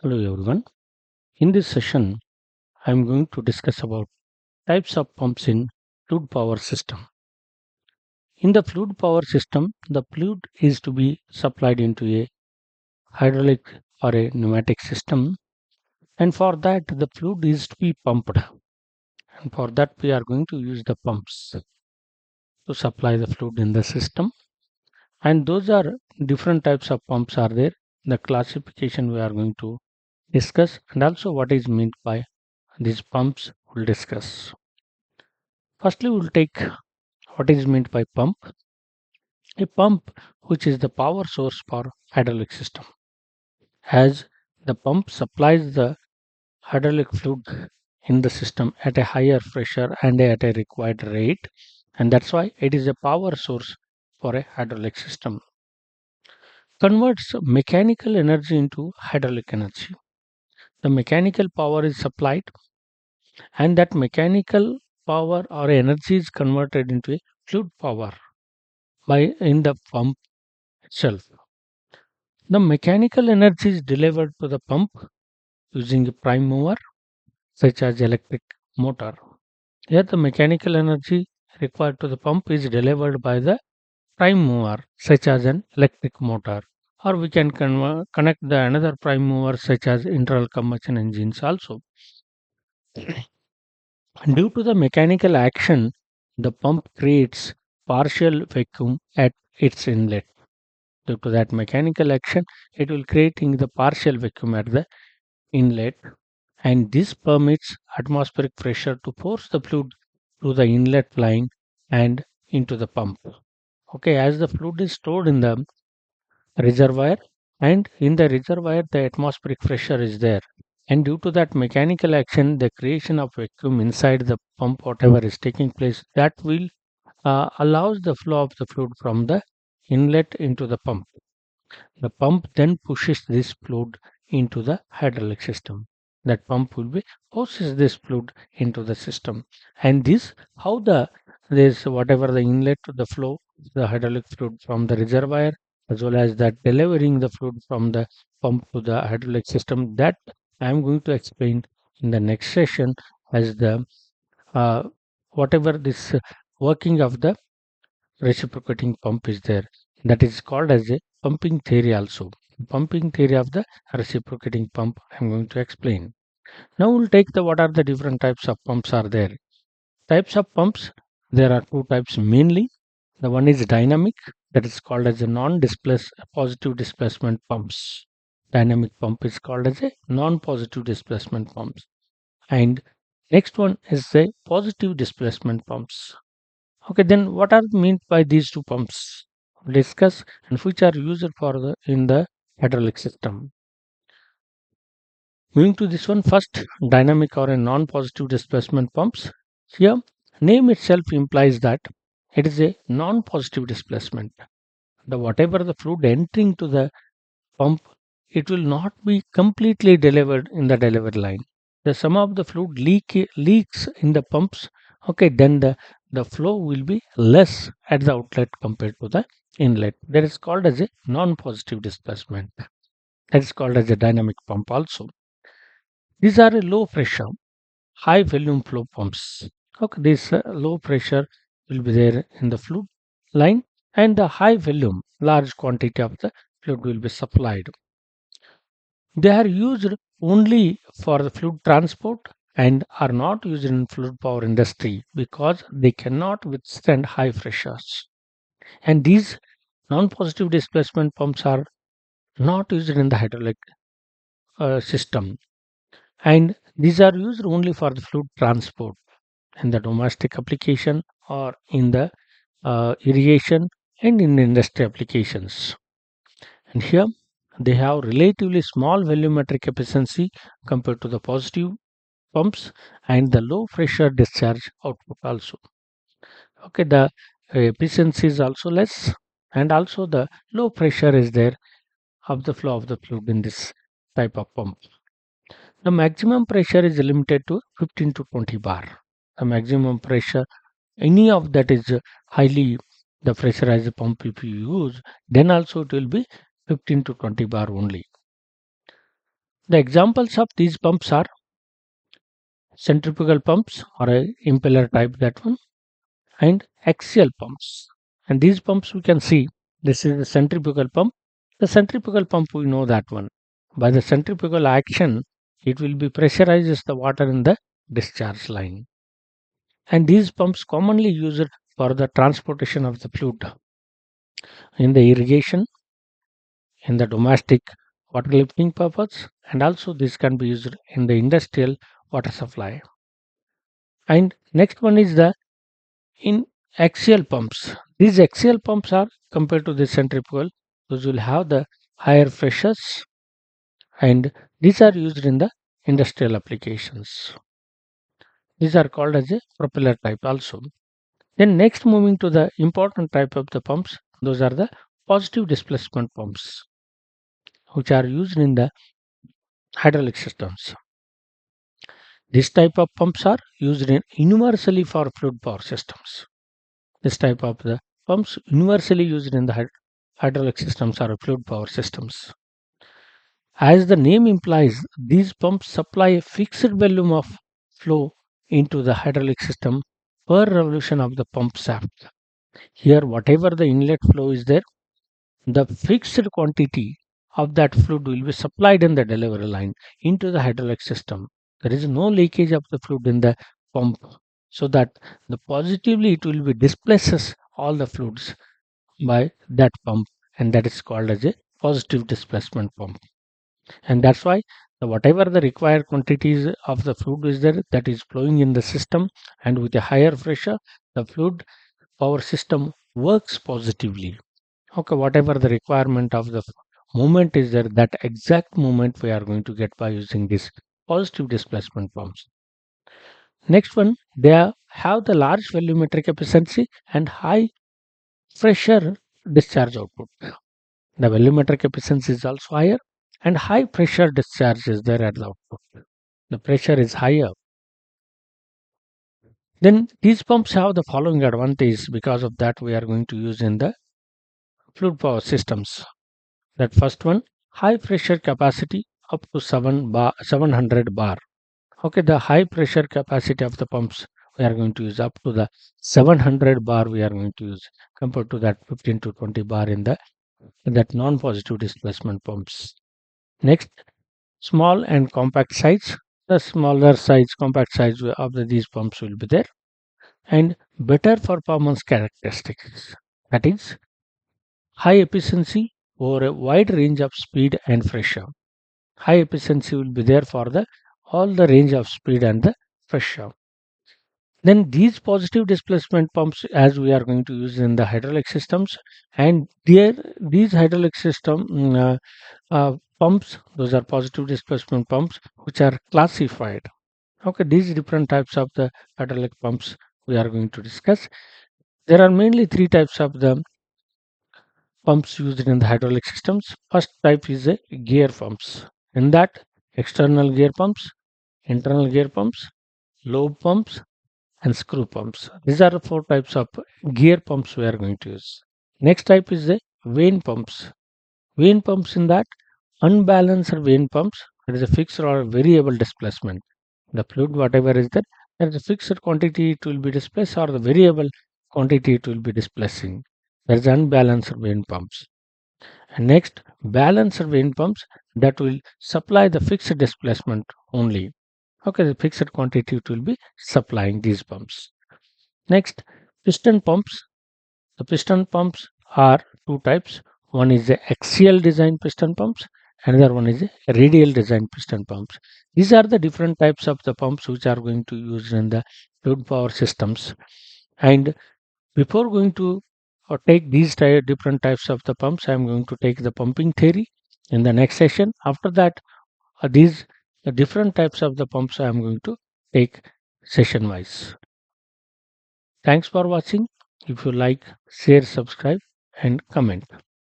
Hello everyone. In this session, I am going to discuss about types of pumps in fluid power system. In the fluid power system, the fluid is to be supplied into a hydraulic or a pneumatic system, and for that the fluid is to be pumped. And for that we are going to use the pumps to supply the fluid in the system. And those are different types of pumps are there. The classification we are going to discuss, and also what is meant by these pumps we'll discuss. Firstly, we'll take what is meant by pump. A pump, which is the power source for hydraulic system, as the pump supplies the hydraulic fluid in the system at a higher pressure and at a required rate, and that's why it is a power source for a hydraulic system. Converts mechanical energy into hydraulic energy. The mechanical power is supplied, and that mechanical power or energy is converted into a fluid power by in the pump itself. The mechanical energy is delivered to the pump using a prime mover such as electric motor. Here the mechanical energy required to the pump is delivered by the prime mover such as an electric motor, or we can connect the another prime mover such as internal combustion engines also. Due to the mechanical action, the pump creates partial vacuum at its inlet. Due to that mechanical action, it will creating the partial vacuum at the inlet, and this permits atmospheric pressure to force the fluid through the inlet line and into the pump. Okay, as the fluid is stored in the reservoir, and in the reservoir the atmospheric pressure is there, and due to that mechanical action the creation of vacuum inside the pump whatever is taking place, that will allows the flow of the fluid from the inlet into the pump. The pump then pushes this fluid into the hydraulic system. That pump will be pushes this fluid into the system, and this how the this whatever the inlet to the flow the hydraulic fluid from the reservoir, as well as that delivering the fluid from the pump to the hydraulic system, that I am going to explain in the next session as the uh, whatever this working of the reciprocating pump is there, that is called as a pumping theory also. Pumping theory of the reciprocating pump I'm going to explain. Now we'll take the what are the different types of pumps are there. Types of pumps, there are two types mainly. The one is dynamic, that is called as a non-displace positive displacement pumps. Dynamic pump is called as a non-positive displacement pumps, and next one is a positive displacement pumps. Okay, then what are meant by these two pumps? Discuss, and which are used for the in the hydraulic system. Moving to this one first, dynamic or a non-positive displacement pumps. Here, name itself implies that it is a non-positive displacement. The whatever the fluid entering to the pump, it will not be completely delivered in the delivery line. The some of the fluid leaks in the pumps. Okay, then the flow will be less at the outlet compared to the inlet. That is called as a non-positive displacement. That is called as a dynamic pump also. These are a low pressure, high volume flow pumps. Okay, this low pressure will be there in the fluid line, and the high volume, large quantity of the fluid will be supplied. They are used only for the fluid transport and are not used in fluid power industry because they cannot withstand high pressures. And these non-positive displacement pumps are not used in the hydraulic system, and these are used only for the fluid transport in the domestic application or in the irrigation and in industry applications. And here they have relatively small volumetric efficiency compared to the positive pumps, and the low pressure discharge output also. Okay, the efficiency is also less, and also the low pressure is there of the flow of the fluid in this type of pump. The maximum pressure is limited to 15 to 20 bar. The maximum pressure, any of that is highly the pressurized pump if you use, then also it will be 15 to 20 bar only. The examples of these pumps are centrifugal pumps or a impeller type, that one, and axial pumps. And these pumps we can see, this is the centrifugal pump. The centrifugal pump, we know that one. By the centrifugal action, it will be pressurizes the water in the discharge line. And these pumps commonly used for the transportation of the fluid in the irrigation, in the domestic water lifting purpose, and also this can be used in the industrial water supply. And next one is the in axial pumps. These axial pumps are compared to the centrifugal, those will have the higher pressures, and these are used in the industrial applications. These are called as a propeller type also. Then next moving to the important type of the pumps, those are the positive displacement pumps, which are used in the hydraulic systems. This type of pumps are used universally for fluid power systems. This type of the pumps universally used in the hydraulic systems or fluid power systems. As the name implies, these pumps supply a fixed volume of flow into the hydraulic system per revolution of the pump shaft. Here, whatever the inlet flow is there, the fixed quantity of that fluid will be supplied in the delivery line into the hydraulic system. There is no leakage of the fluid in the pump, so that the positively it will be displaces all the fluids by that pump, and that is called as a positive displacement pump. And that's why whatever the required quantities of the fluid is there, that is flowing in the system, and with a higher pressure the fluid power system works positively. Okay, whatever the requirement of the movement is there, that exact movement we are going to get by using this positive displacement pumps. Next one, they have the large volumetric efficiency and high pressure discharge output. The volumetric efficiency is also higher, and high pressure discharge is there at the output. The pressure is higher. Then these pumps have the following advantage, because of that we are going to use in the fluid power systems. That first one, high pressure capacity up to 700 bar. Okay, the high pressure capacity of the pumps we are going to use up to the 700 bar we are going to use, compared to that 15 to 20 bar in the that non-positive displacement pumps. Next, small and compact size. The smaller size, compact size of these pumps will be there, and better performance characteristics. That is, high efficiency over a wide range of speed and pressure. High efficiency will be there for the all the range of speed and the pressure. Then these positive displacement pumps, as we are going to use in the hydraulic systems, and these hydraulic system pumps, those are positive displacement pumps, which are classified. Okay, these different types of the hydraulic pumps we are going to discuss. There are mainly three types of the pumps used in the hydraulic systems. First type is a gear pumps. In that, external gear pumps, internal gear pumps, lobe pumps, and screw pumps. These are the four types of gear pumps we are going to use. Next type is the vane pumps. Vane pumps, in that, unbalanced vane pumps, there is a fixed or variable displacement. The fluid, whatever is there, there is a fixed quantity it will be displaced, or the variable quantity it will be displacing. There is unbalanced vane pumps. And next, balanced vane pumps, that will supply the fixed displacement only. Okay, the fixed quantity it will be supplying these pumps. Next, piston pumps. The piston pumps are two types. One is the axial design piston pumps, another one is the radial design piston pumps. These are the different types of the pumps which are going to use in the fluid power systems. And before going to take these different types of the pumps, I am going to take the pumping theory in the next session. After that, these different types of the pumps I am going to take session wise. Thanks for watching. If you like, share, subscribe, and comment.